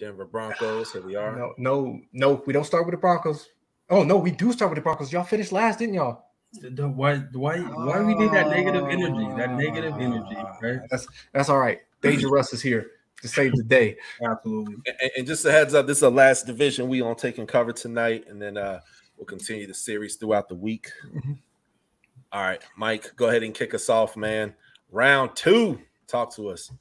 Denver Broncos. Here we are. No, we don't start with the Broncos. Oh no, we do start with the Broncos. Y'all finished last, didn't y'all? Why we need that negative energy? That negative energy, right? That's all right. Dangerous is here to save the day. Absolutely. And just a heads up, this is the last division we gonna take and cover tonight, and then we'll continue the series throughout the week. Mm-hmm. All right, Mike, go ahead and kick us off, man. Round 2. Talk to us.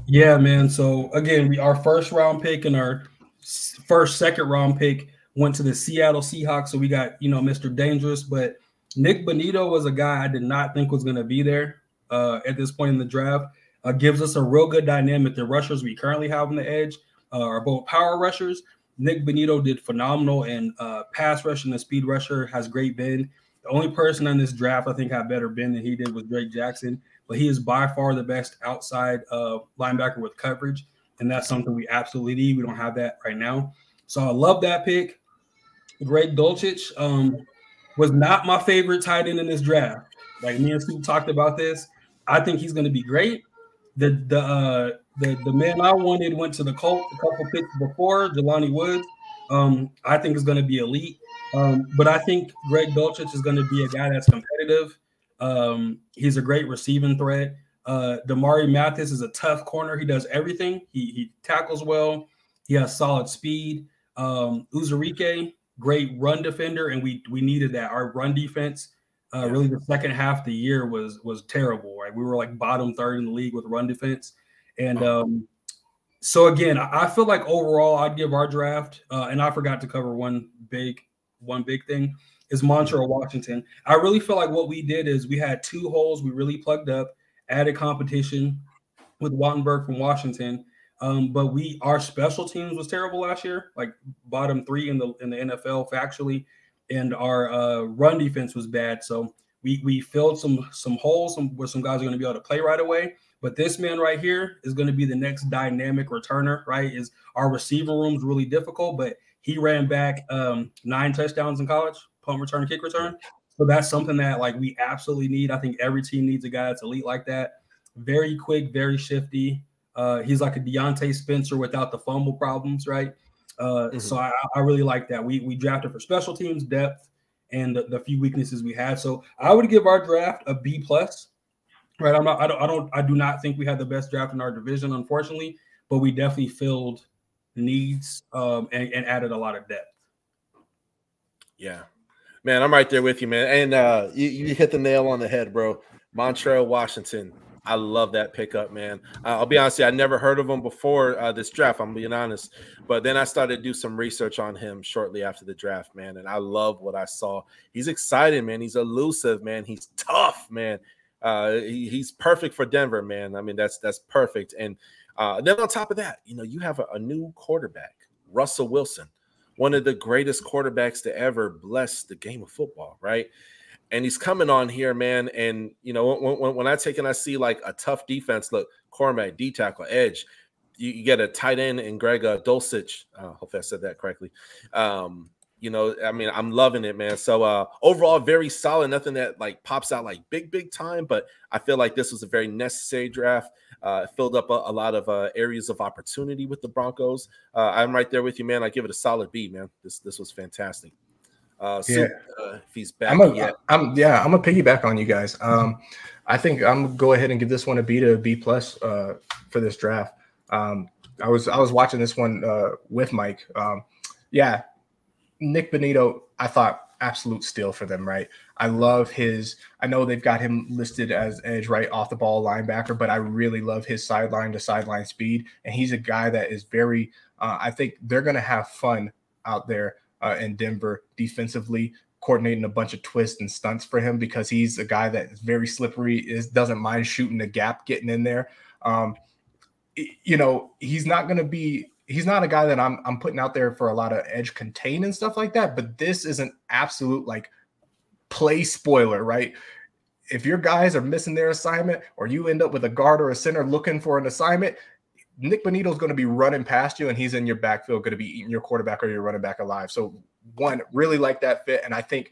Yeah, man. So again, our first round pick and our second round pick went to the Seattle Seahawks. So we got, Mr. Dangerous, but Nick Benito was a guy I did not think was going to be there at this point in the draft. Gives us a real good dynamic. The rushers we currently have on the edge are both power rushers. Nick Benito did phenomenal, and pass rush and the speed rusher has great bend. The only person on this draft I think had better bend than he did was Drake Jackson, but he is by far the best outside linebacker with coverage, and that's something we absolutely need. We don't have that right now. So I love that pick. Greg Dulcich was not my favorite tight end in this draft. Like me and Stu talked about this. I think he's going to be great. The man I wanted went to the Colts a couple picks before, Jelani Woods. I think is going to be elite. But I think Greg Dulcich is going to be a guy that's competitive. He's a great receiving threat. Damari Mathis is a tough corner. He does everything. He tackles well. He has solid speed. Uzurike, great run defender, and we needed that. Our run defense, really the second half of the year was terrible. Right, we were like bottom third in the league with run defense, and so again, I feel like overall I'd give our draft, and I forgot to cover one big thing is Montreal Washington. I really feel like what we did is we had 2 holes we really plugged up, added competition with Wattenberg from Washington. But our special teams was terrible last year, like bottom 3 in the NFL factually, and our run defense was bad. So we filled some holes where some guys are going to be able to play right away. But this man right here is going to be the next dynamic returner, right? Is our receiver room's really difficult, but he ran back 9 touchdowns in college, punt return, kick return. So that's something that like we absolutely need. I think every team needs a guy that's elite like that. Very quick, very shifty. He's like a Deontay Spencer without the fumble problems, right? So I really like that. We drafted for special teams, depth, and the few weaknesses we had. So I would give our draft a B+. Right? I do not think we had the best draft in our division, unfortunately, but we definitely filled needs and added a lot of depth. Yeah, man, I'm right there with you, man. And you hit the nail on the head, bro. Montreal Washington. I love that pickup, man. I'll be honest with you, I never heard of him before this draft, I'm being honest. But then I started to do some research on him shortly after the draft, man. And I love what I saw. He's exciting, man. He's elusive, man. He's tough, man. He's perfect for Denver, man. I mean, that's perfect. And then on top of that, you have a new quarterback, Russell Wilson, one of the greatest quarterbacks to ever bless the game of football, right? And he's coming on here, man. And, when I take and I see like a tough defense, look, cornerback, D tackle, edge, you get a tight end in Greg Dulcich. Hopefully I said that correctly. I mean, I'm loving it, man. So overall, very solid. Nothing that like pops out like big time, but I feel like this was a very necessary draft. It filled up a lot of areas of opportunity with the Broncos. I'm right there with you, man. I give it a solid B, man. This was fantastic. If he's back, I'm gonna piggyback on you guys. I think I'm gonna go ahead and give this one a B to B+ for this draft. I was watching this one with Mike. Nick Benito, I thought absolute steal for them, right? I love I know they've got him listed as edge, right, off the ball linebacker, but I really love his sideline to sideline speed. And he's a guy that is very, I think they're going to have fun out there in Denver defensively, coordinating a bunch of twists and stunts for him because he's a guy that is very slippery, doesn't mind shooting the gap, getting in there. He's not a guy that I'm putting out there for a lot of edge contain and stuff like that, but this is an absolute like play spoiler, right? If your guys are missing their assignment or you end up with a guard or a center looking for an assignment, Nick Benito is going to be running past you and he's in your backfield, going to be eating your quarterback or your running back alive. So one, really like that fit. And I think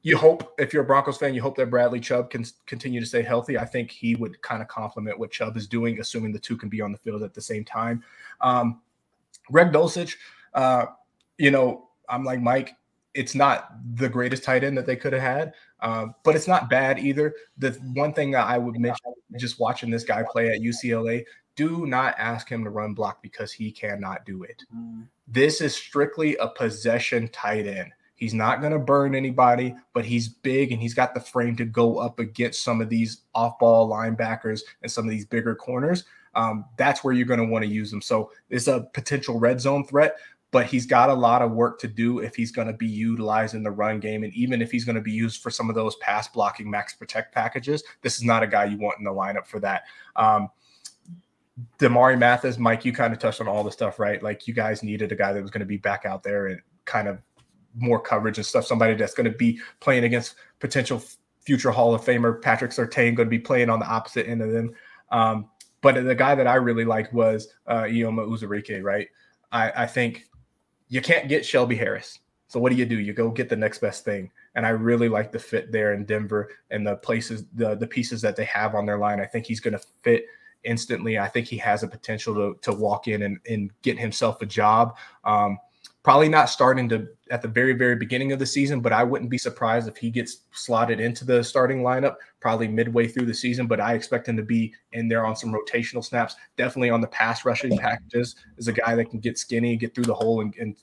you hope, if you're a Broncos fan, you hope that Bradley Chubb can continue to stay healthy. I think he would kind of complement what Chubb is doing, assuming the two can be on the field at the same time. Greg Dulcich, you know, I'm like Mike. It's not the greatest tight end that they could have had, but it's not bad either. The one thing that I would mention, just watching this guy play at UCLA, do not ask him to run block because he cannot do it. This is strictly a possession tight end. He's not going to burn anybody, but he's big and he's got the frame to go up against some of these off-ball linebackers and some of these bigger corners. That's where you're going to want to use him. So it's a potential red zone threat, but he's got a lot of work to do if he's going to be utilized in the run game. And even if he's going to be used for some of those pass blocking max protect packages, this is not a guy you want in the lineup for that. Damari Mathis, Mike, you kind of touched on all the stuff, right? Like you guys needed a guy that was going to be back out there and kind of more coverage and stuff. Somebody that's going to be playing against potential future Hall of Famer Patrick Surtain, going to be playing on the opposite end of them. But the guy that I really liked was Ioma Uzurike, right? I think you can't get Shelby Harris. So what do? You go get the next best thing. And I really like the fit there in Denver and the places, the pieces that they have on their line. I think he's going to fit instantly. I think he has a potential to walk in and get himself a job. Probably not starting at the very, very beginning of the season, but I wouldn't be surprised if he gets slotted into the starting lineup probably midway through the season. But I expect him to be in there on some rotational snaps, definitely on the pass rushing packages, is a guy that can get skinny, get through the hole and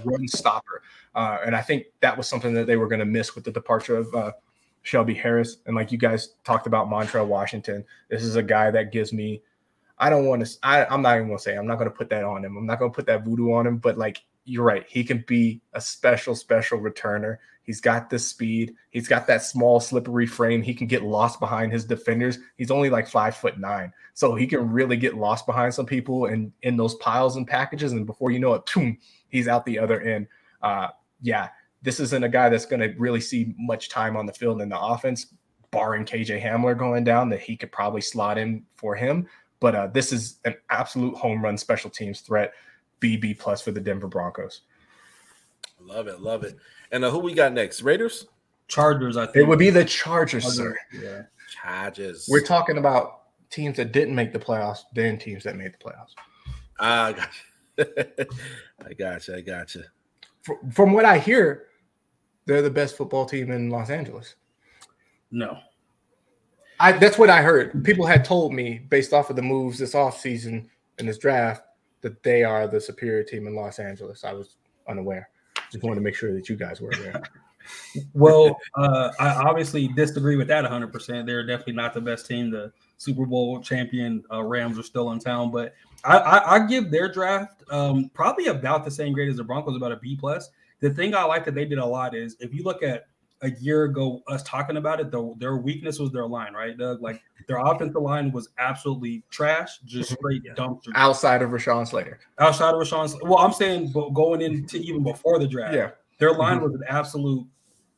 run stopper. And I think that was something that they were going to miss with the departure of Shelby Harris. And like you guys talked about Montreal Washington, this is a guy that gives me, I'm not even going to say, I'm not going to put that on him. I'm not going to put that voodoo on him, but like, you're right. He can be a special returner. He's got the speed. He's got that small, slippery frame. He can get lost behind his defenders. He's only like 5'9", so he can really get lost behind some people and in those piles and packages. And before you know it, boom, he's out the other end. Yeah, this isn't a guy that's going to really see much time on the field in the offense, barring KJ Hamler going down, that he could probably slot in for him. But this is an absolute home run special teams threat. BB plus for the Denver Broncos. Love it. And who we got next? Raiders? Chargers, I think. It would be the Chargers, sir. Yeah. Chargers. We're talking about teams that didn't make the playoffs, then teams that made the playoffs. I got you. From what I hear, they're the best football team in Los Angeles. No. That's what I heard. People had told me based off of the moves this offseason in this draft that they are the superior team in Los Angeles. I was unaware. Just wanted to make sure that you guys were aware. Well, I obviously disagree with that 100%. They're definitely not the best team. The Super Bowl champion Rams are still in town, but I give their draft probably about the same grade as the Broncos, about a B+. The thing I like that they did a lot is if you look at a year ago, us talking about it, their weakness was their line, right, Doug? Like their offensive line was absolutely trash, just straight dumpster. Outside of Rashawn Slater. Well, I'm saying going into even before the draft, yeah, their line was an absolute.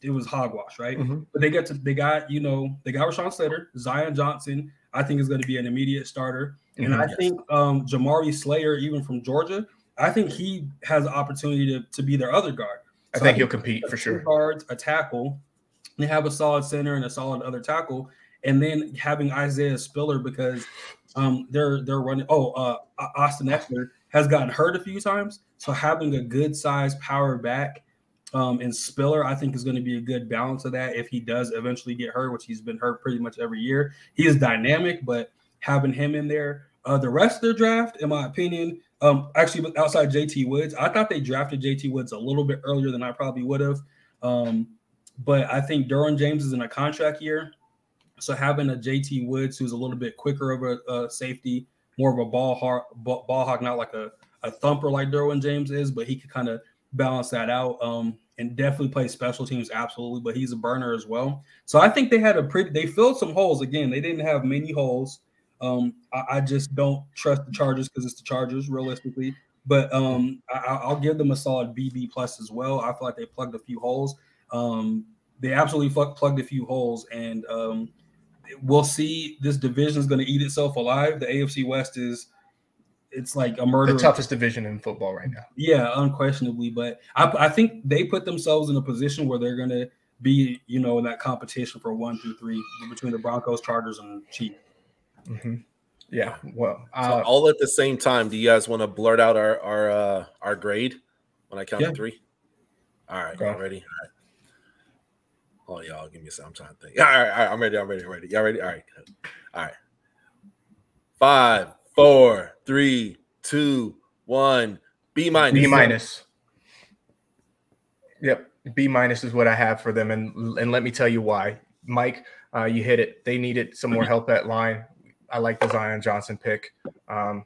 It was hogwash, right? But they got Rashawn Slater, Zion Johnson. I think is going to be an immediate starter, and I think Jamari Slayer, even from Georgia, I think he has the opportunity to be their other guard. I think he'll compete for sure. Guards, a tackle. They have a solid center and a solid other tackle, and then having Isaiah Spiller because they're running. Austin Eckler has gotten hurt a few times, so having a good size power back and Spiller, I think, is going to be a good balance of that. If he does eventually get hurt, which he's been hurt pretty much every year, he is dynamic. But having him in there, the rest of their draft, in my opinion. Actually, outside JT Woods, I thought they drafted JT Woods a little bit earlier than I probably would have. But I think Derwin James is in a contract year. So having a JT Woods who's a little bit quicker of a safety, more of a ball hawk, not like a thumper like Derwin James is, but he could kind of balance that out and definitely play special teams, absolutely. But he's a burner as well. So I think they filled some holes. Again, they didn't have many holes. I just don't trust the Chargers because it's the Chargers, realistically. But I'll give them a solid BB+ as well. I feel like they plugged a few holes. They absolutely plugged a few holes, and we'll see. This division is going to eat itself alive. The AFC West it's like a murder. The toughest division in football right now. Yeah, unquestionably. But I think they put themselves in a position where they're going to be, in that competition for 1 through 3 between the Broncos, Chargers, and Chiefs. Yeah. Well, so all at the same time. Do you guys want to blurt out our grade when I count to 3? All right, y'all ready? All right. Oh, y'all, give me a second. I'm trying to think. All right, I'm ready. Y'all ready? All right. 5, 4, 3, 2, 1. B minus. B minus. Yep, B minus is what I have for them, and let me tell you why. Mike, you hit it. They needed some more help at line. I like the Zion Johnson pick, and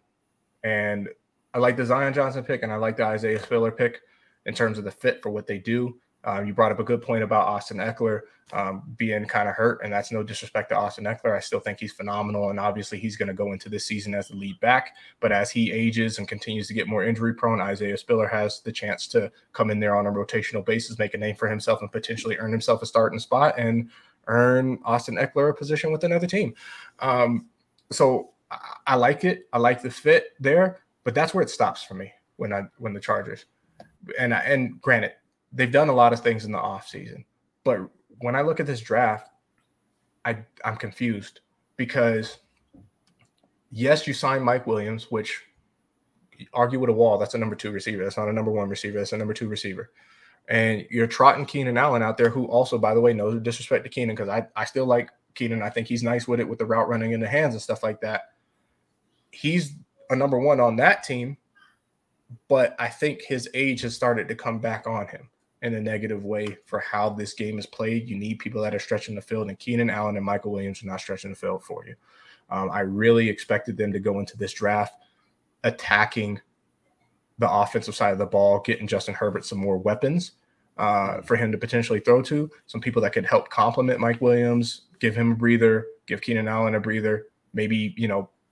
I like the Isaiah Spiller pick in terms of the fit for what they do. You brought up a good point about Austin Eckler being kind of hurt, and that's no disrespect to Austin Eckler. I still think he's phenomenal, and obviously he's going to go into this season as the lead back. But as he ages and continues to get more injury prone, Isaiah Spiller has the chance to come in there on a rotational basis, make a name for himself, and potentially earn himself a starting spot and earn Austin Eckler a position with another team. So I like it. I like the fit there, but that's where it stops for me when the Chargers. And granted, they've done a lot of things in the offseason, but when I look at this draft, I'm confused because yes, you signed Mike Williams, which argue with a wall. That's a number 2 receiver. That's not a number 1 receiver. That's a number 2 receiver. And you're trotting Keenan Allen out there, who also, by the way, knows the disrespect to Keenan, because I still like Keenan. I think he's nice with it, with the route running in the hands and stuff like that. He's a number 1 on that team, but I think his age has started to come back on him in a negative way for how this game is played. You need people that are stretching the field, and Keenan Allen and Michael Williams are not stretching the field for you. I really expected them to go into this draft attacking the offensive side of the ball, getting Justin Herbert some more weapons for him to potentially throw to, some people that could help complement Mike Williams, give him a breather, give Keenan Allen a breather, maybe,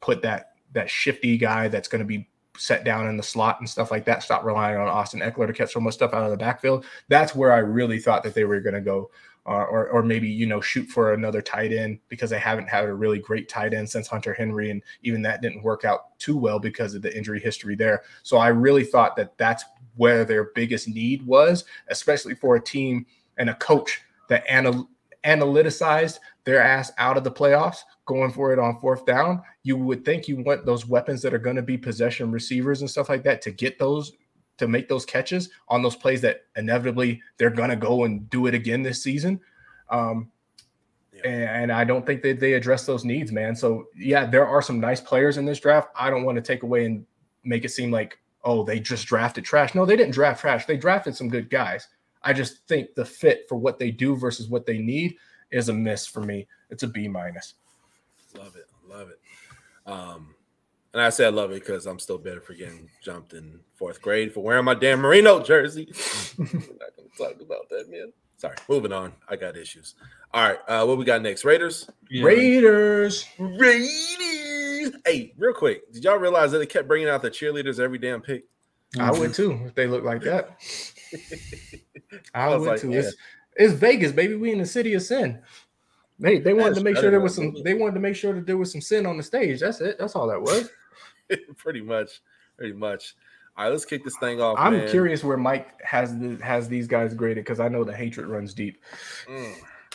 put that shifty guy that's going to be set down in the slot and stuff like that. Stop relying on Austin Eckler to catch so much stuff out of the backfield. That's where I really thought that they were going to go, or maybe, shoot for another tight end, because they haven't had a really great tight end since Hunter Henry. And even that didn't work out too well because of the injury history there. So I really thought that that's where their biggest need was, especially for a team and a coach that analyticized their ass out of the playoffs, going for it on 4th down. You would think you want those weapons that are going to be possession receivers and stuff like that to get those, to make those catches on those plays that inevitably they're going to go and do it again this season. And I don't think that they address those needs, man. So yeah, there are some nice players in this draft. I don't want to take away and make it seem like, oh, they just drafted trash. No, they didn't draft trash. They drafted some good guys. I just think the fit for what they do versus what they need is a miss for me. It's a B minus. Love it. And I say I love it because I'm still better for getting jumped in 4th grade for wearing my damn Merino jersey. We're not going to talk about that, man. Sorry. Moving on. I got issues. All right. What we got next? Raiders? Yeah. Raiders. Hey, real quick. Did y'all realize that they kept bringing out the cheerleaders every damn pick? I would too if they look like that. I would like, too. yeah. It's Vegas, baby. We in the city of sin. They wanted to make sure there was some. They wanted to make sure that there was some sin on the stage. That's it. That's all that was. Pretty much. All right, let's kick this thing off. I'm curious where Mike has these guys graded, because I know the hatred runs deep.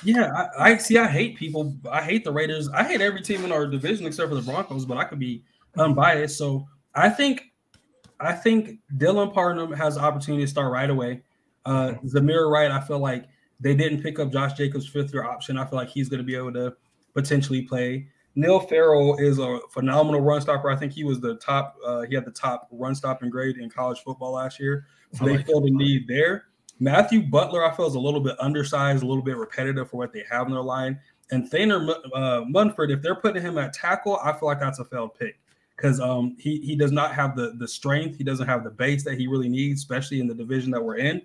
Yeah, I see. I hate people. I hate the Raiders. I hate every team in our division except for the Broncos, but I could be unbiased. So I think Dylan Parham has the opportunity to start right away. Zamir Wright, I feel like they didn't pick up Josh Jacobs' 5th-year option. I feel like he's going to be able to potentially play. Neil Farrell is a phenomenal run stopper. I think he was the top. He had the top run stopping grade in college football last year. So they filled a need there. Matthew Butler, I feel, is a little bit undersized, a little bit repetitive for what they have in their line. And Thainer Munford, if they're putting him at tackle, I feel like that's a failed pick, because he does not have the strength. He doesn't have the base that he really needs, especially in the division that we're in.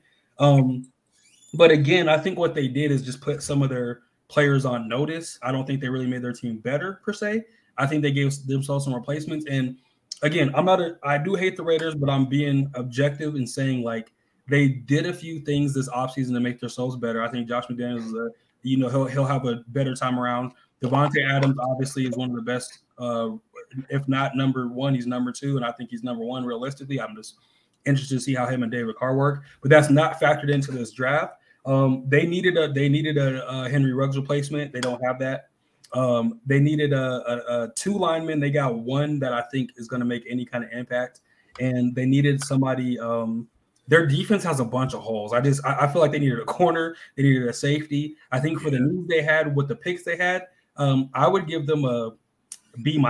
But again, I think what they did is just put some of their players on notice. I don't think they really made their team better per se. I think they gave themselves some replacements. And again, I do hate the Raiders, but I'm being objective in saying, like, they did a few things this offseason to make themselves better. I think Josh McDaniels is he'll have a better time around. Devontae Adams obviously is one of the best, if not number 1, he's number 2, and I think he's number 1 realistically. I'm just interested to see how him and David Carr work, but that's not factored into this draft. They needed a Henry Ruggs replacement. They don't have that. They needed a 2 linemen. They got 1 that I think is going to make any kind of impact, and they needed somebody. Their defense has a bunch of holes. I feel like they needed a corner. They needed a safety. I think for the news they had with the picks they had, I would give them a B-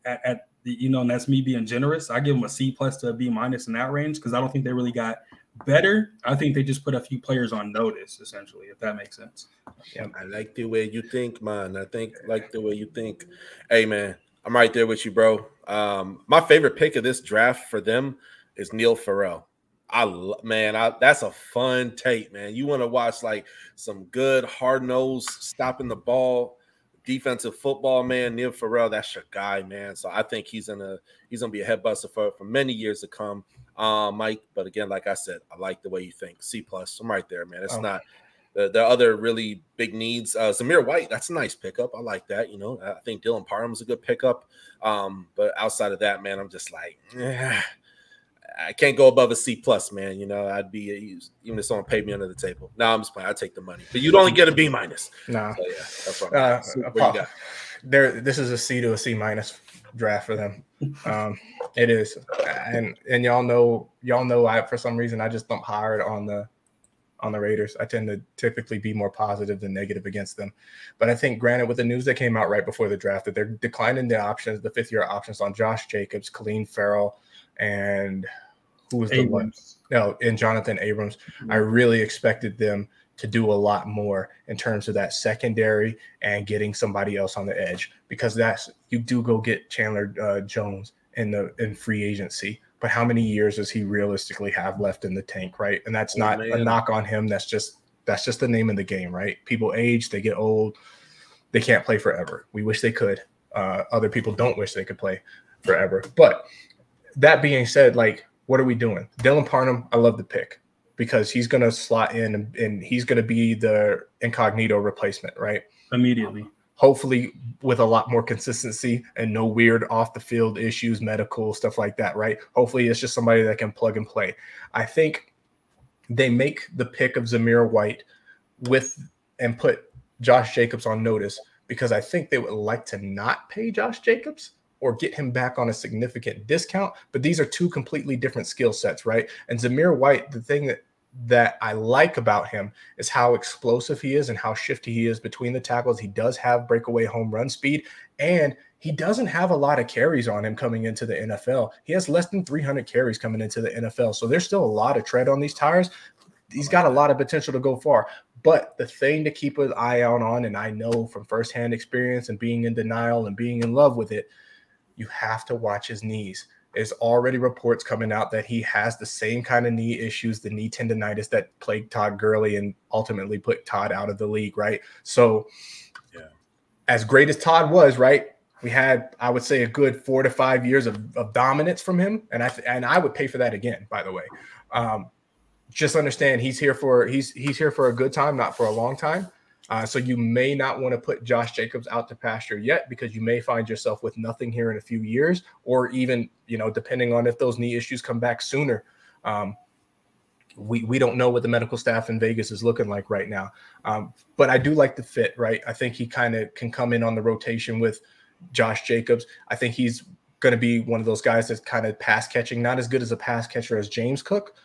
at the, and that's me being generous. I give them a C+ to a B- in that range because I don't think they really got better. I think they just put a few players on notice, essentially, if that makes sense. Yeah, I like the way you think, man. Like the way you think. Hey, man, I'm right there with you, bro. My favorite pick of this draft for them is Neil Farrell. That's a fun tape, man. You want to watch like some good hard-nosed stopping the ball defensive football, man. Neil Farrell, that's your guy, man. So I think he's gonna be a head buster for many years to come, Mike. But again, like I said, I like the way you think. C+. I'm right there, man. It's not the other really big needs. Zamir White, that's a nice pickup. I like that. I think Dylan Parham's a good pickup. But outside of that, man, I'm just like, I can't go above a C+, man. I'd be, even if someone paid me under the table. No, I'm just playing. I take the money, but you'd only get a B-. No, so, yeah, that's what I'm what you got? This is a C to a C- draft for them. It is, and y'all know, I for some reason I just dump hard on the Raiders. I tend to typically be more positive than negative against them, but I think, granted, with the news that came out right before the draft that they're declining the options, the 5th-year options on Josh Jacobs, Khalil Farrell, and who was the one? No, and Jonathan Abrams. I really expected them to do a lot more in terms of that secondary and getting somebody else on the edge, because you do go get Chandler Jones in free agency, but how many years does he realistically have left in the tank, right? And that's not a knock on him. That's just the name of the game, right? People age, they get old, they can't play forever. We wish they could. Other people don't wish they could play forever. But that being said, like, what are we doing? Dylan Parham, I love the pick because he's going to slot in and he's going to be the incognito replacement, right? Immediately. Hopefully with a lot more consistency and no weird off the field issues, medical stuff like that, right? Hopefully it's just somebody that can plug and play. I think they make the pick of Zamir White and put Josh Jacobs on notice because I think they would like to not pay Josh Jacobs or get him back on a significant discount. But these are 2 completely different skill sets, right? And Zamir White, the thing that I like about him is how explosive he is and how shifty he is between the tackles. He does have breakaway home run speed, and he doesn't have a lot of carries on him coming into the NFL. He has less than 300 carries coming into the NFL. So there's still a lot of tread on these tires. He's got a lot of potential to go far. But the thing to keep an eye out on, and I know from firsthand experience and being in denial and being in love with it, you have to watch his knees. There's already reports coming out that he has the same kind of knee issues, the knee tendonitis that plagued Todd Gurley and ultimately put Todd out of the league, right? So as great as Todd was, right, we had, I would say, a good 4 to 5 years of dominance from him. And I would pay for that again, by the way. Just understand he's here for a good time, not for a long time. So you may not want to put Josh Jacobs out to pasture yet because you may find yourself with nothing here in a few years, or even, depending on if those knee issues come back sooner. We don't know what the medical staff in Vegas is looking like right now. But I do like the fit, right? I think he kind of can come in on the rotation with Josh Jacobs. I think he's going to be one of those guys that's kind of pass catching, not as good as a pass catcher as James Cook,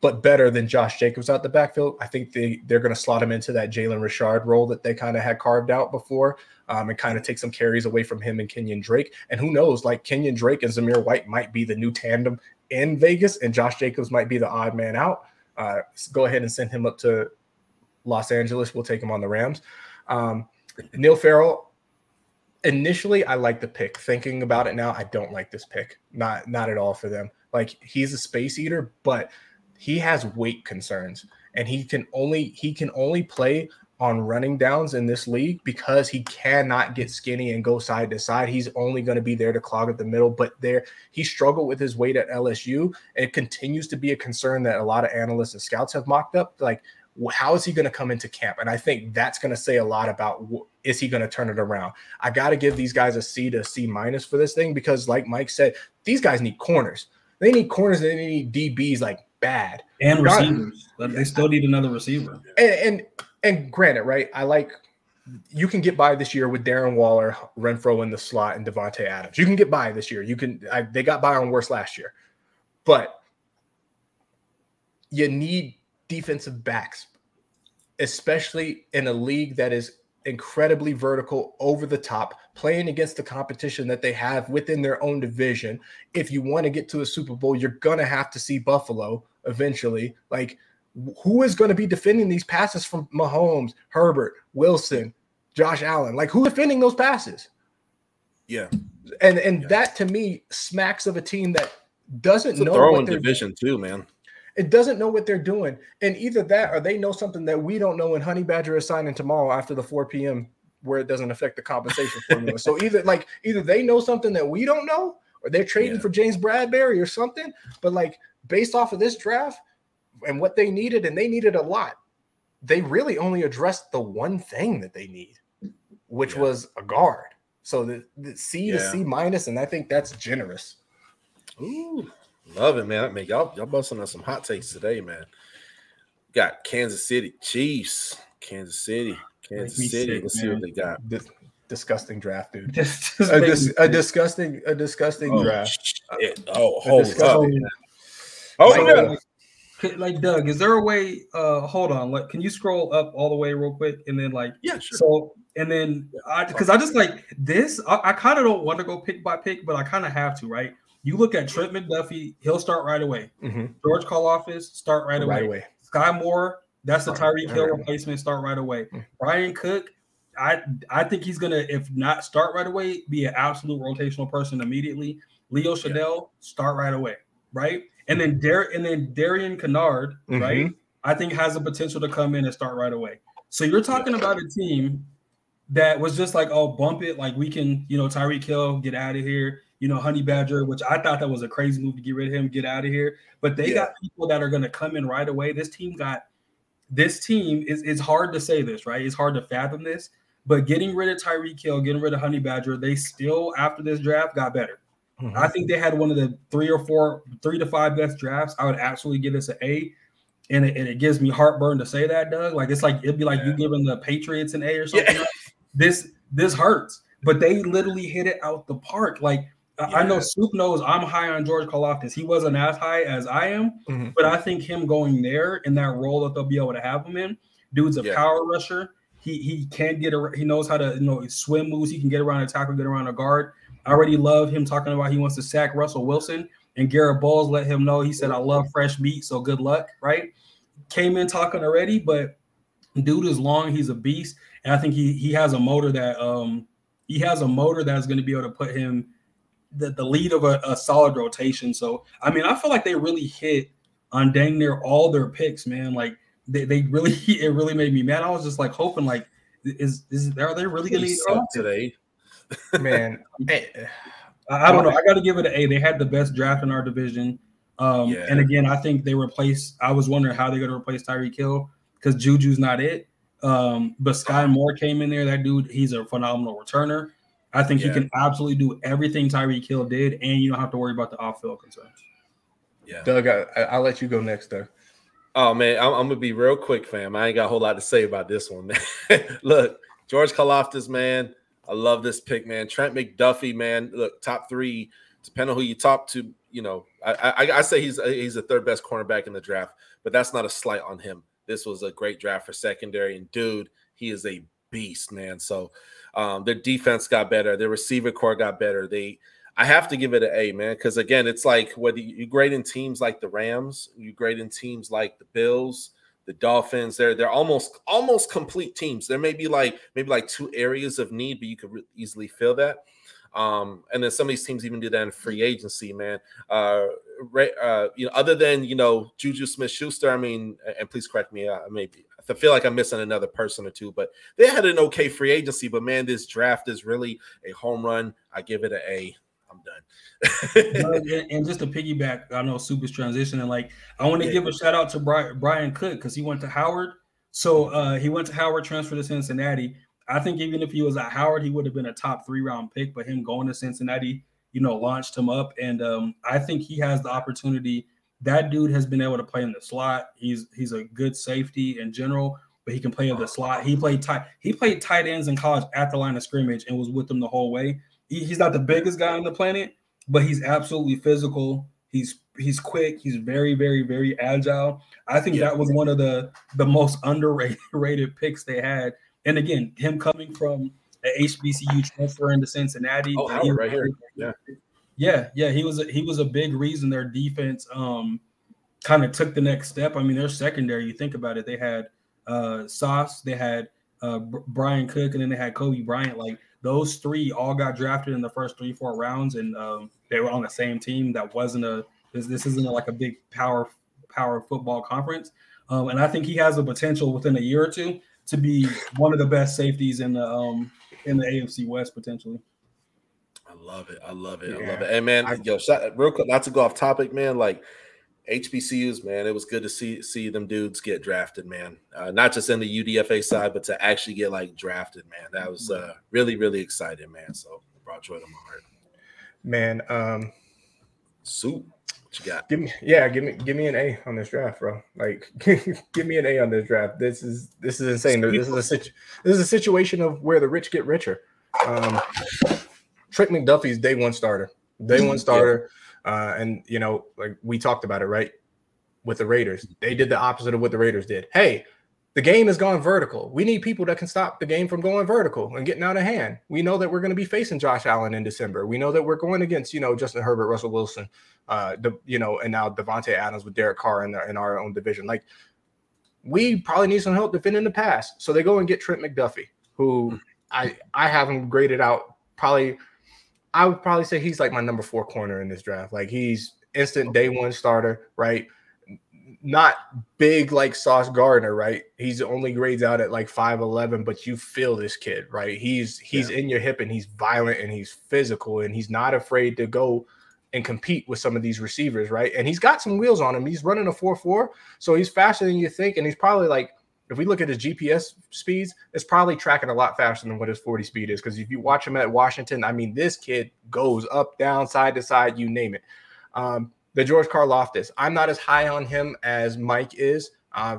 but better than Josh Jacobs out the backfield. I think they're going to slot him into that Jalen Richard role that they kind of had carved out before, and kind of take some carries away from him and Kenyon Drake. And who knows, like Kenyon Drake and Zamir White might be the new tandem in Vegas, and Josh Jacobs might be the odd man out. Go ahead and send him up to Los Angeles. We'll take him on the Rams. Neil Farrell, initially I like the pick. Thinking about it now, I don't like this pick. Not at all for them. Like, he's a space eater, but he has weight concerns, and he can only play on running downs in this league because he cannot get skinny and go side to side. He's only going to be there to clog at the middle, but he struggled with his weight at LSU, and it continues to be a concern that a lot of analysts and scouts have mocked up. Like, how is he going to come into camp? And I think that's going to say a lot about, is he going to turn it around? I got to give these guys a C to C- for this thing, because like Mike said, these guys need corners. They need corners, and they need DBs like bad. And receivers. But they still need another receiver. And granted, right, I like you can get by this year with Darren Waller, Renfro in the slot, and Devontae Adams. You can get by this year. They got by on worse last year. But you need defensive backs, especially in a league that is incredibly vertical, over the top, playing against the competition that they have within their own division. If you want to get to a Super Bowl, you're going to have to see Buffalo eventually. Like, who is going to be defending these passes from Mahomes, Herbert, Wilson, Josh Allen? Like, who's defending those passes? Yeah. And that, to me, smacks of a team that doesn't know what they're division too, man. It doesn't know what they're doing. And either that or they know something that we don't know, and Honey Badger is signing tomorrow after the 4 p.m. where it doesn't affect the compensation formula. So either they know something that we don't know, or they're trading for James Bradbury or something. But like, based off of this draft and what they needed, and they needed a lot, they really only addressed the one thing that they need, which was a guard. So the C to C minus, and I think that's generous. Ooh, love it, man. I mean, y'all busting on some hot takes today, man. Got Kansas City Chiefs, Kansas City. Let's see what they got. Disgusting draft, dude. A disgusting draft. Hold up. Like, Doug, is there a way? Hold on. Like, can you scroll up all the way real quick, and then sure. So, and then because I just like this, I kind of don't want to go pick by pick, but I kind of have to, right? You look at Trent McDuffie, he'll start right away. Mm-hmm. George Karlaftis, start right away. Sky Moore, that's the Tyreek Hill replacement, start right away. Mm-hmm. Brian Cook, I think he's gonna, if not start right away, be an absolute rotational person immediately. Leo Chanel, start right away, right? And then Darian Kennard, right? I think has the potential to come in and start right away. So you're talking about a team that was just like, oh, bump it, like we can, Tyreek Hill, get out of here. Honey Badger, which I thought that was a crazy move to get rid of him, get out of here. But they got people that are going to come in right away. This team is hard to say this, right? It's hard to fathom this. But getting rid of Tyreek Hill, getting rid of Honey Badger, they still, after this draft, got better. Mm-hmm. I think they had one of the 3 to 5 best drafts. I would absolutely give this an A. And it gives me heartburn to say that, Doug. Like, it's like, it'd be like you giving the Patriots an A or something. Yeah. This hurts. But they literally hit it out the park. Like, I know Soup knows I'm high on George Karlaftis. He wasn't as high as I am, but I think him going there in that role that they'll be able to have him in, dude's a power rusher. He can't get around. He knows how to swim moves. He can get around a tackle, get around a guard. I already love him talking about he wants to sack Russell Wilson, and Garrett Bowles let him know. He said, "I love fresh meat, so good luck." Right? Came in talking already, but dude is long. He's a beast, and I think he has a motor that that's going to be able to put him the lead of a solid rotation. So, I mean, I feel like they really hit on dang near all their picks, man. Like they really, it really made me mad. I was just like hoping, like, are they really going to eat today? Man, I don't know. I got to give it an A. They had the best draft in our division. And again, I think I was wondering how they're going to replace Tyreek Hill because Juju's not it. But Sky Moore came in there. That dude, he's a phenomenal returner. I think he can absolutely do everything Tyreek Hill did, and you don't have to worry about the off-field concerns. Yeah, Doug, I'll let you go next, Doug. Oh, man, I'm going to be real quick, fam. I ain't got a whole lot to say about this one, man. Look, George Karlaftis, man, I love this pick, man. Trent McDuffie, man, look, top 3, depending on who you talk to, I say he's the 3rd best cornerback in the draft, but that's not a slight on him. This was a great draft for secondary, and dude, he is a beast, man. So their defense got better, their receiver core got better. I have to give it an A, man, because again, it's like whether you grade in teams like the Rams, you grade in teams like the Bills, the Dolphins, they're almost complete teams. There may be like 2 areas of need, but you could easily fill that. And then some of these teams even do that in free agency, man. Other than Juju Smith-Schuster, I mean, and please correct me, maybe I feel like I'm missing another person or two, but they had an okay free agency. But man, this draft is really a home run. I give it an A. I'm done. And just to piggyback, I know Soup is transitioning. Like, I want to give a shout out to Brian Cook because he went to Howard. So he went to Howard, transferred to Cincinnati. I think even if he was at Howard, he would have been a top 3-round pick. But him going to Cincinnati, launched him up. And I think he has the opportunity. That dude has been able to play in the slot. He's a good safety in general. but he can play in the slot. He played tight ends in college at the line of scrimmage and was with them the whole way. He's not the biggest guy on the planet, but he's absolutely physical. He's quick. He's very, very, very agile. I think that was one of the most underrated picks they had. And again, him coming from an HBCU transfer into Cincinnati. Oh, Howard right here. Yeah. He was a big reason their defense kind of took the next step. I mean, their secondary, you think about it, they had Sauce, they had Brian Cook, and then they had Kobe Bryant. Like, those three all got drafted in the first 3-4 rounds, and they were on the same team. That wasn't this isn't like a big power football conference. And I think he has the potential within a year or two to be one of the best safeties in the AFC West potentially. I love it. I love it. And man, real quick, not to go off topic, man. Like, HBCUs, man, it was good to see them dudes get drafted, man. Not just in the UDFA side, but to actually get like drafted, man. That was really, really exciting, man. So it brought joy to my heart. Man, Soup, what you got? Give me an A on this draft, bro. Like, give me an A on this draft. This is insane. This is a situation of where the rich get richer. Trent McDuffie's day one starter. And, you know, like we talked about it, right? With the Raiders, they did the opposite of what the Raiders did. Hey, the game has gone vertical. We need people that can stop the game from going vertical and getting out of hand. We know that we're going to be facing Josh Allen in December. We know that we're going against, you know, Justin Herbert, Russell Wilson, and now Devontae Adams with Derek Carr in our own division. Like, we probably need some help defending the pass. So they go and get Trent McDuffie, who I have him graded out probably. I would probably say he's like my number 4 corner in this draft. Like, he's instant day one starter, right? Not big like Sauce Gardner, right? He's only grades out at like 5'11", but you feel this kid, right? He's in your hip, and he's violent, and he's physical, and he's not afraid to go and compete with some of these receivers, right? And he's got some wheels on him. He's running a 4.4, so he's faster than you think, and he's probably like, if we look at his GPS speeds, it's probably tracking a lot faster than what his 40 speed is. Because if you watch him at Washington, I mean, this kid goes up, down, side to side, you name it. The George Carr Loftus, I'm not as high on him as Mike is.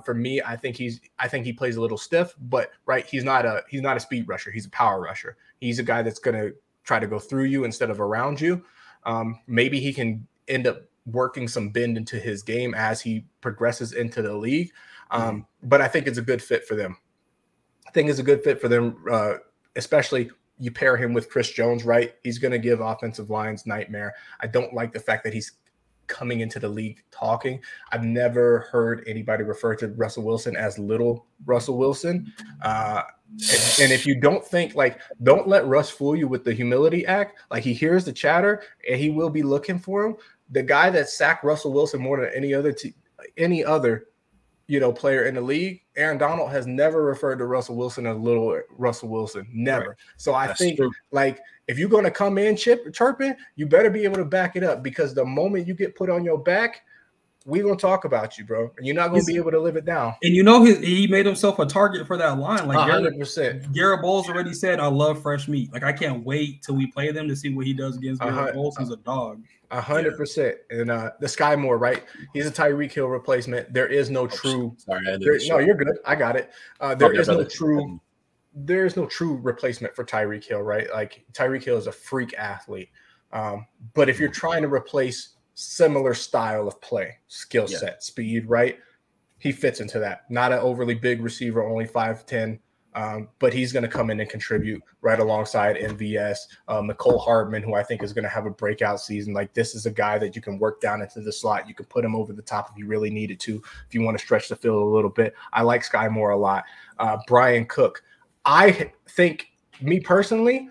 For me, I think he plays a little stiff, but right, he's not a speed rusher. He's a power rusher. He's a guy that's going to try to go through you instead of around you. Maybe he can end up working some bend into his game as he progresses into the league. But I think it's a good fit for them. Especially you pair him with Chris Jones, right? He's going to give offensive lines nightmare. I don't like the fact that he's coming into the league talking. I've never heard anybody refer to Russell Wilson as little Russell Wilson. And if you don't think, like, don't let Russ fool you with the humility act. Like, he hears the chatter and he will be looking for him. The guy that sacked Russell Wilson more than any other player in the league, Aaron Donald, has never referred to Russell Wilson as little Russell Wilson. Never. Right. So I think like, if you're going to come in chirping, you better be able to back it up, because the moment you get put on your back, we're going to talk about you, bro. And you're not going to be able to live it down. And he made himself a target for that line. Like 100%. Garrett Bowles already said, I love fresh meat. Like, I can't wait till we play them to see what he does against Garrett Bowles. He's a dog. 100%. And the Sky Moore, right? He's a Tyreek Hill replacement. There is no true. No, you're good. I got it. There is no true replacement for Tyreek Hill, right? Like, Tyreek Hill is a freak athlete. But if you're trying to replace similar style of play, skill set, speed, right? He fits into that. Not an overly big receiver, only 5'10", but he's going to come in and contribute right alongside MVS, Mecole Hardman, who I think is going to have a breakout season. Like, this is a guy that you can work down into the slot. You can put him over the top if you really needed to, if you want to stretch the field a little bit. I like Sky Moore a lot. Brian Cook, I think, me personally,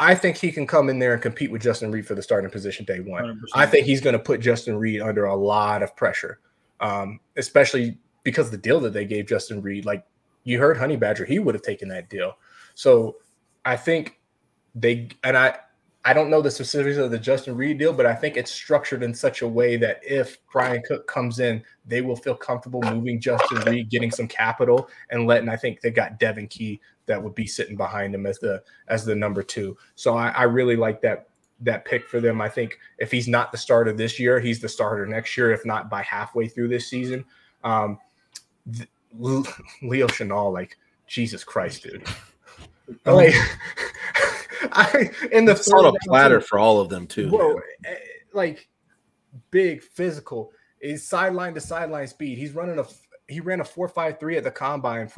I think he can come in there and compete with Justin Reed for the starting position day one. 100%. I think he's going to put Justin Reed under a lot of pressure, especially because the deal that they gave Justin Reed, like, you heard Honey Badger, he would have taken that deal. So I think I don't know the specifics of the Justin Reed deal, but I think it's structured in such a way that if Brian Cook comes in, they will feel comfortable moving Justin Reed, getting some capital, and I think they got Devin Key that would be sitting behind him as the number 2. So I really like that pick for them. I think if he's not the starter this year, he's the starter next year, if not by halfway through this season. Leo Chanal, like, Jesus Christ, dude. Oh. Like, in the it's on a platter for all of them too, bro. man. Like, big physical, is sideline to sideline speed. He ran a 4.53 at the combine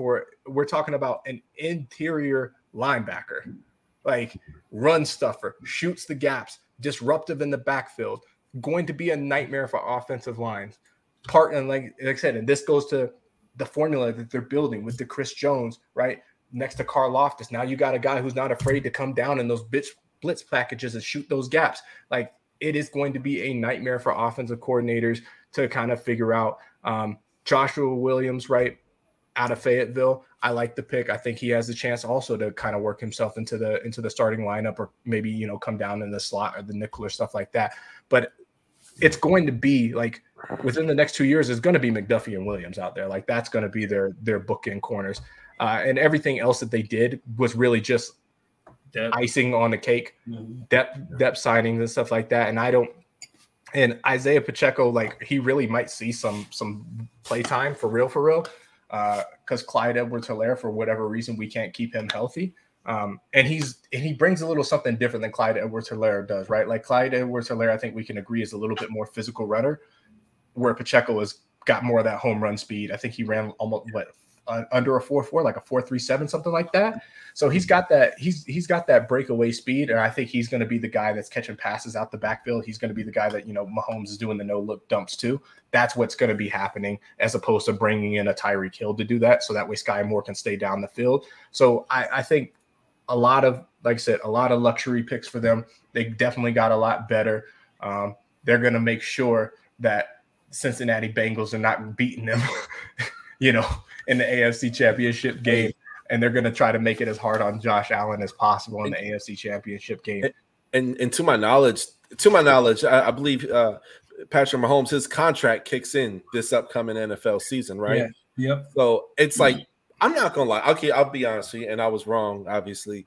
we're talking about an interior linebacker, like run stuffer, shoots the gaps, disruptive in the backfield, going to be a nightmare for offensive lines. And like I said, and this goes to the formula that they're building with the Chris Jones, right? Next to Carr Loftus. Now you got a guy who's not afraid to come down in those blitz packages and shoot those gaps. Like, it is going to be a nightmare for offensive coordinators to kind of figure out. Joshua Williams, right, out of Fayetteville, I like the pick. I think he has a chance also to kind of work himself into the starting lineup, or maybe, you know, come down in the slot or the nickel or stuff like that. But it's going to be like within the next 2 years, it's going to be McDuffie and Williams out there. Like, that's going to be their bookend corners. And everything else that they did was really just icing on the cake, depth signings and stuff like that. And Isaiah Pacheco, like, he really might see some play time for real, because Clyde Edwards-Helaire, for whatever reason, we can't keep him healthy. And he brings a little something different than Clyde Edwards-Helaire does, right? Like, Clyde Edwards-Helaire, I think we can agree, is a little bit more physical runner, where Pacheco has got more of that home run speed. I think he ran almost under a 4.4, like a 4.37, something like that. So he's got that. He's got that breakaway speed, and I think he's going to be the guy that's catching passes out the backfield. He's going to be the guy that, you know, Mahomes is doing the no look dumps to. That's what's going to be happening, as opposed to bringing in a Tyreek Hill to do that. So that way Sky Moore can stay down the field. So I think a lot of, like I said, a lot of luxury picks for them. They definitely got a lot better. They're going to make sure that Cincinnati Bengals are not beating them, you know, in the AFC Championship game, and they're going to try to make it as hard on Josh Allen as possible in the AFC Championship game. And to my knowledge, I believe Patrick Mahomes, his contract kicks in this upcoming NFL season, right? Yeah. Yep. So it's like, I'm not gonna lie. Okay, I'll be honest with you, and I was wrong. Obviously,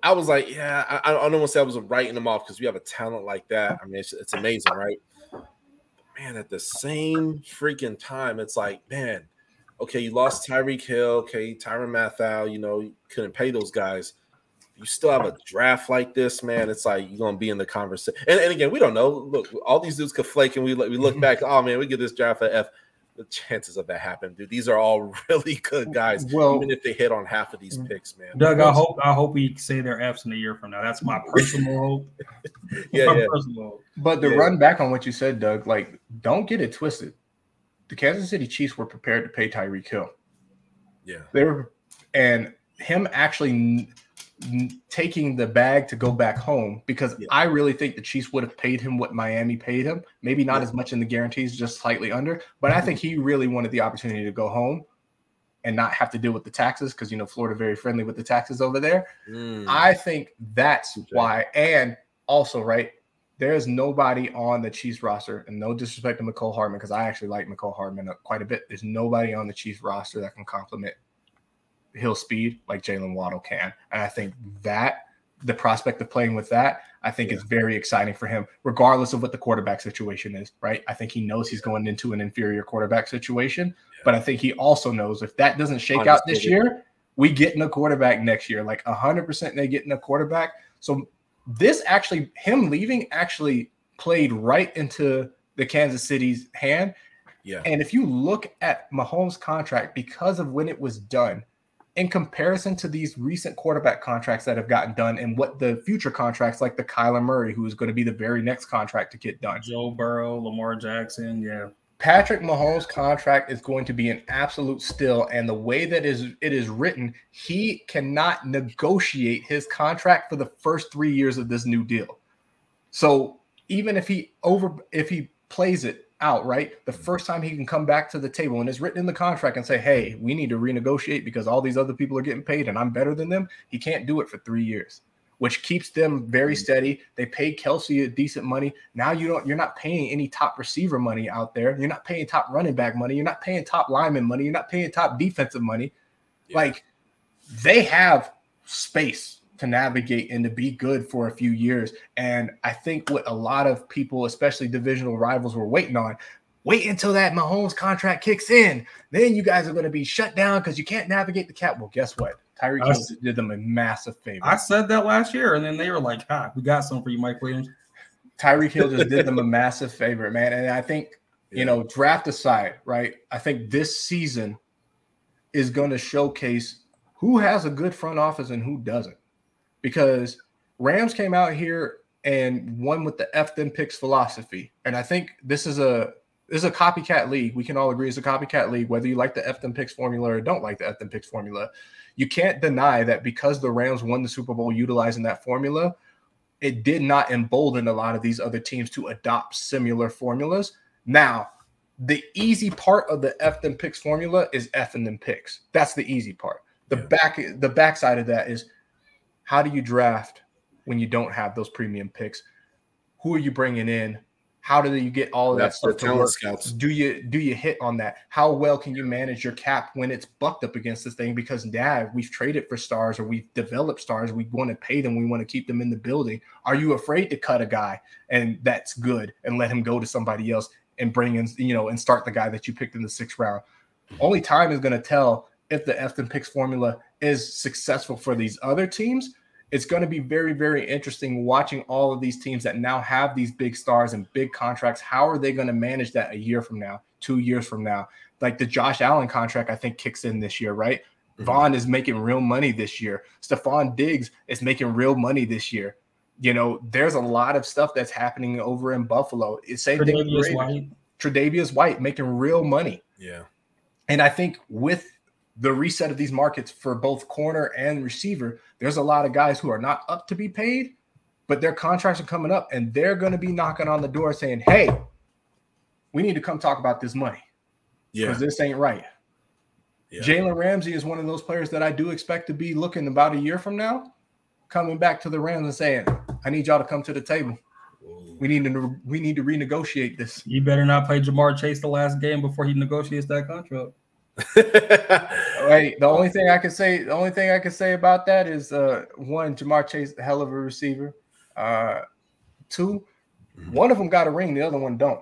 I was like, yeah, I don't want to say I was writing them off, because we have a talent like that. I mean, it's amazing, right? But man, at the same freaking time, it's like, man. Okay, you lost Tyreek Hill. Okay, Tyrann Mathieu, you know, you couldn't pay those guys. You still have a draft like this, man. It's like you're going to be in the conversation. And again, we don't know. Look, all these dudes could flake, and we look back, oh, man, we get this draft at F. The chances of that happening, dude. These are all really good guys, even if they hit on half of these picks, man. Doug, I hope we say their Fs in a year from now. That's my personal hope. Personal hope. But to run back on what you said, Doug, like, don't get it twisted. The Kansas City Chiefs were prepared to pay Tyreek Hill. Yeah. They were, and him actually taking the bag to go back home, because I really think the Chiefs would have paid him what Miami paid him. Maybe not as much in the guarantees, just slightly under. But I think he really wanted the opportunity to go home and not have to deal with the taxes, because, you know, Florida very friendly with the taxes over there. I think that's why. And also, right, there is nobody on the Chiefs roster, and no disrespect to McCole Hardman, because I actually like McCole Hardman quite a bit. There's nobody on the Chiefs roster that can complement Hill's speed like Jalen Waddle can. And I think that the prospect of playing with that, I think is very exciting for him, regardless of what the quarterback situation is, right? I think he knows he's going into an inferior quarterback situation, but I think he also knows if that doesn't shake out this year, we get in a quarterback next year. Like 100% they get in a quarterback. So this actually, him leaving actually played right into the Kansas City's hand. Yeah. And if you look at Mahomes' contract, because of when it was done, in comparison to these recent quarterback contracts that have gotten done and what the future contracts, like the Kyler Murray, who is going to be the very next contract to get done. Joe Burrow, Lamar Jackson, Patrick Mahomes' contract is going to be an absolute steal, and the way that it is written, he cannot negotiate his contract for the first 3 years of this new deal. So even if he plays it out, right, the first time he can come back to the table and it's written in the contract and say, hey, we need to renegotiate because all these other people are getting paid and I'm better than them, he can't do it for 3 years. Which keeps them very steady. They paid Kelsey a decent money. Now you're not paying any top receiver money out there. You're not paying top running back money. You're not paying top lineman money. You're not paying top defensive money. Yeah. Like, they have space to navigate and to be good for a few years. And I think what a lot of people, especially divisional rivals, were waiting on, Wait until that Mahomes contract kicks in. Then you guys are going to be shut down because you can't navigate the cap. Well, guess what? Tyreek Hill did them a massive favor. I said that last year, and then they were like, we got some for you, Mike Williams. Tyreek Hill just did them a massive favor, man. And I think, draft aside, right, I think this season is going to showcase who has a good front office and who doesn't. Because Rams came out here and won with the F them picks philosophy. And I think this is a copycat league. We can all agree it's a copycat league, whether you like the F them picks formula or don't like the F them picks formula. You can't deny that because the Rams won the Super Bowl utilizing that formula, it did not embolden a lot of these other teams to adopt similar formulas. Now, the easy part of the F them picks formula is F-ing them picks. That's the easy part. The backside of that is, how do you draft when you don't have those premium picks? Who are you bringing in? How do you get all of that stuff to work? Scouts. Do you hit on that? How well can you manage your cap when it's bucked up against this thing? Because we've traded for stars or we've developed stars. We want to pay them. We want to keep them in the building. Are you afraid to cut a guy and that's good and let him go to somebody else and bring in, and start the guy that you picked in the 6th round? Only time is going to tell if the F and picks formula is successful for these other teams. It's going to be very, very interesting watching all of these teams that now have these big stars and big contracts. How are they going to manage that a year from now, 2 years from now? Like the Josh Allen contract, I think, kicks in this year, right? Mm-hmm. Vaughn is making real money this year. Stephon Diggs is making real money this year. There's a lot of stuff that's happening over in Buffalo. It's same thing with Tre'Davious White making real money. Yeah. And I think with the reset of these markets for both corner and receiver, there's a lot of guys who are not up to be paid, but their contracts are coming up and they're going to be knocking on the door saying, hey, we need to come talk about this money because this ain't right. Yeah. Jayla Ramsey is one of those players that I do expect to be looking about a year from now, coming back to the Rams and saying, I need y'all to come to the table. We need to renegotiate this. You better not play Jamar Chase the last game before he negotiates that contract. Right. The only thing I can say about that is one, Jamar Chase, a hell of a receiver. Two, one of them got a ring, the other one don't.